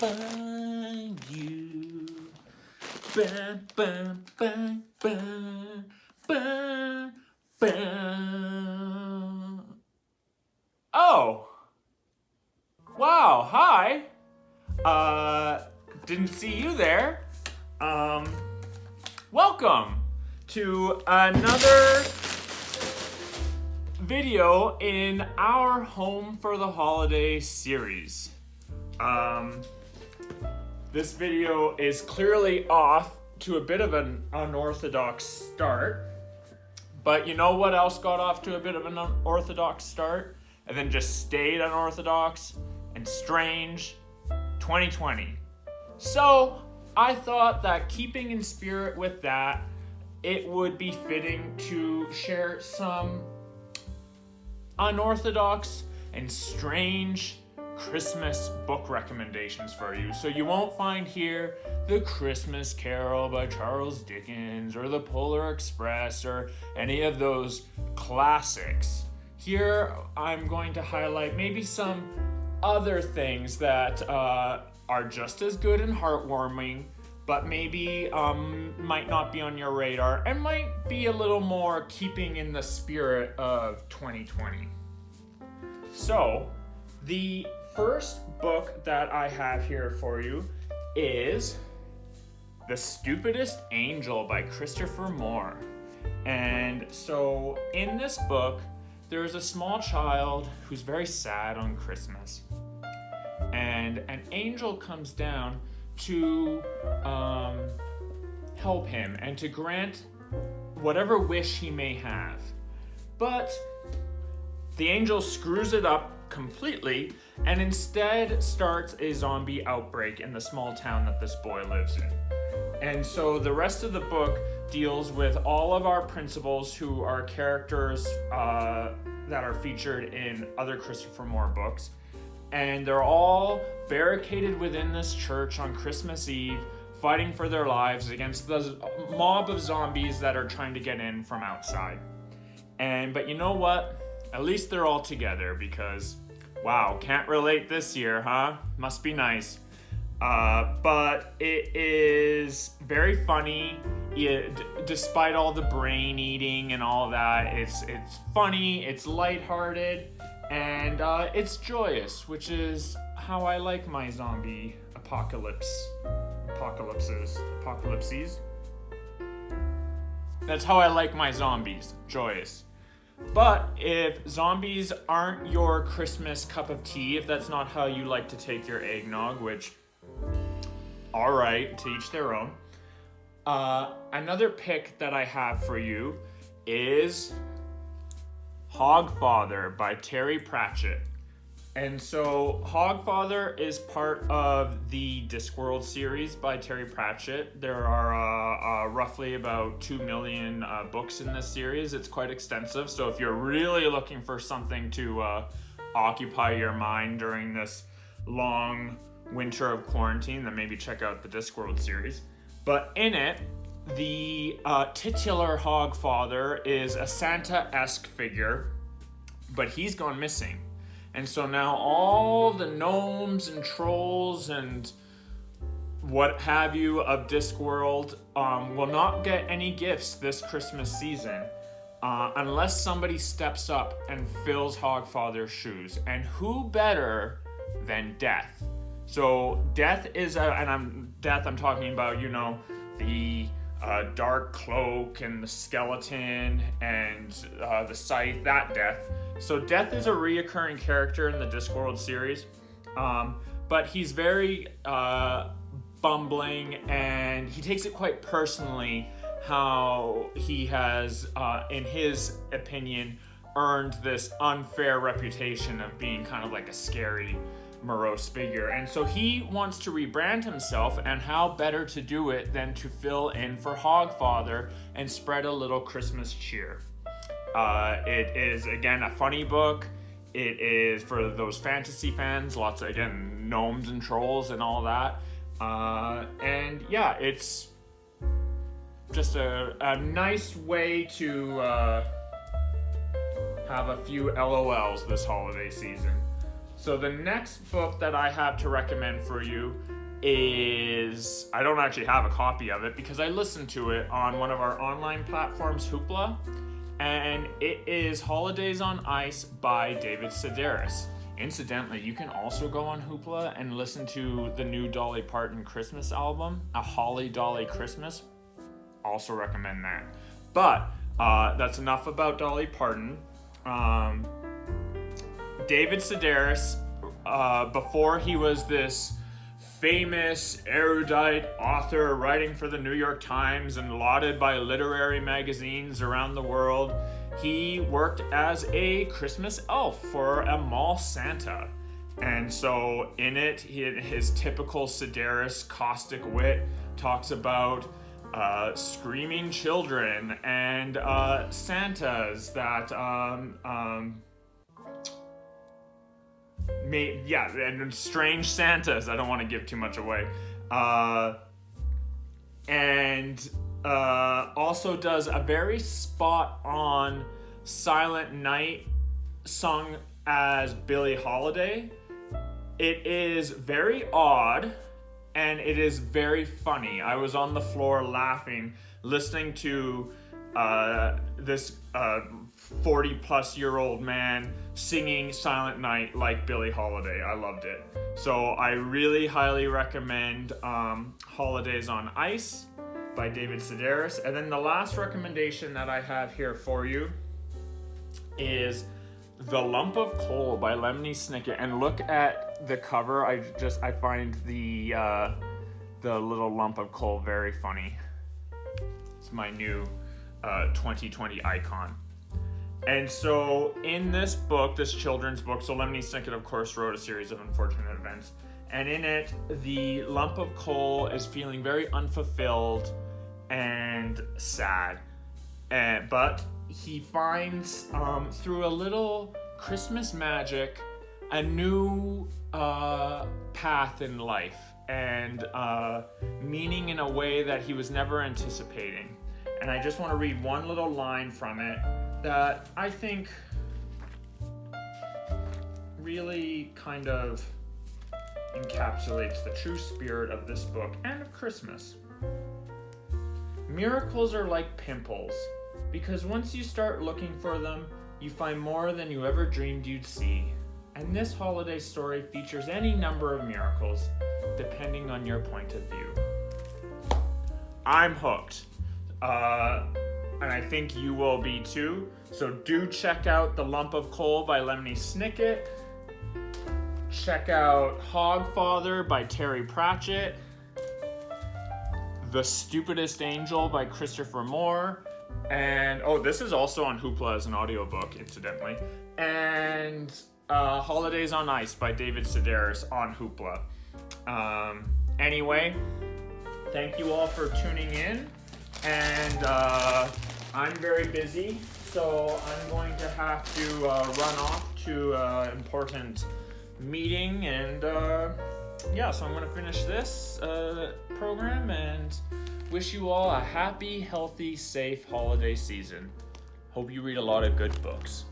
find you. Bam, bam, bam, bam, bam, bam. Oh! Wow, hi! Didn't see you there. Welcome to another video in our Home for the Holiday series. This video is clearly off to a bit of an unorthodox start, but you know what else got off to a bit of an unorthodox start and then just stayed unorthodox and strange? 2020. So I thought that keeping in spirit with that, it would be fitting to share some unorthodox and strange Christmas book recommendations for you. So you won't find here The Christmas Carol by Charles Dickens or The Polar Express or any of those classics. Here I'm going to highlight maybe some other things that are just as good and heartwarming, but maybe might not be on your radar and might be a little more keeping in the spirit of 2020. So, the first book that I have here for you is The Stupidest Angel by Christopher Moore. And so, in this book, there is a small child who's very sad on Christmas. And an angel comes down to help him and to grant whatever wish he may have. But the angel screws it up completely and instead starts a zombie outbreak in the small town that this boy lives in. And so the rest of the book deals with all of our principals who are characters that are featured in other Christopher Moore books. And they're all barricaded within this church on Christmas Eve, fighting for their lives against the mob of zombies that are trying to get in from outside. But you know what? At least they're all together because, wow, can't relate this year, huh? Must be nice. But it is very funny. Despite all the brain eating and all that, it's funny, it's lighthearted, and it's joyous, which is how I like my zombie apocalypses. That's how I like my zombies, joyous. But if zombies aren't your Christmas cup of tea, if that's not how you like to take your eggnog, which, all right, to each their own. Another pick that I have for you is Hogfather by Terry Pratchett. And so Hogfather is part of the Discworld series by Terry Pratchett. There are roughly about 2 million books in this series. It's quite extensive. So if you're really looking for something to occupy your mind during this long winter of quarantine, then maybe check out the Discworld series. But in it, the titular Hogfather is a Santa-esque figure, but he's gone missing. And so now all the gnomes and trolls and what have you of Discworld will not get any gifts this Christmas season unless somebody steps up and fills Hogfather's shoes. And who better than Death? So Death is, I'm talking about, the dark cloak and the skeleton and the scythe, that Death. So Death is a reoccurring character in the Discworld series, but he's very bumbling, and he takes it quite personally how he has, in his opinion, earned this unfair reputation of being kind of like a scary, morose figure. And so he wants to rebrand himself, and how better to do it than to fill in for Hogfather and spread a little Christmas cheer. It is, again, a funny book. It is for those fantasy fans, lots of, again, gnomes and trolls and all that. And yeah, it's just a nice way to have a few LOLs this holiday season. So the next book that I have to recommend for you is, I don't actually have a copy of it because I listened to it on one of our online platforms, Hoopla, and it is Holidays on Ice by David Sedaris. Incidentally, you can also go on Hoopla and listen to the new Dolly Parton Christmas album, A Holly Dolly Christmas. Also recommend that. But that's enough about Dolly Parton. David Sedaris, before he was this famous erudite author writing for the New York Times and lauded by literary magazines around the world, he worked as a Christmas elf for a mall Santa. And so in it, his typical Sedaris caustic wit talks about screaming children and Santas that and strange Santas. I don't want to give too much away. And also does a very spot-on Silent Night sung as Billie Holiday. It is very odd, and it is very funny. I was on the floor laughing, listening to this 40-plus-year-old man singing Silent Night like Billie Holiday. I loved it. So I really highly recommend Holidays on Ice by David Sedaris. And then the last recommendation that I have here for you is The Lump of Coal by Lemony Snicket. And look at the cover. I find the little lump of coal very funny. It's my new 2020 icon. And so in this book, this children's book, so Lemony Snicket, of course, wrote a series of unfortunate events. And in it, the lump of coal is feeling very unfulfilled and sad. But he finds, through a little Christmas magic, a new path in life and meaning in a way that he was never anticipating. And I just want to read one little line from it that I think really kind of encapsulates the true spirit of this book and of Christmas. Miracles are like pimples, because once you start looking for them, you find more than you ever dreamed you'd see. And this holiday story features any number of miracles, depending on your point of view. I'm hooked. And I think you will be too. So do check out The Lump of Coal by Lemony Snicket. Check out Hogfather by Terry Pratchett. The Stupidest Angel by Christopher Moore. And, this is also on Hoopla as an audiobook, incidentally. And Holidays on Ice by David Sedaris on Hoopla. Anyway, thank you all for tuning in. And I'm very busy, so I'm going to have to run off to an important meeting. And so I'm going to finish this program and wish you all a happy, healthy, safe holiday season. Hope you read a lot of good books.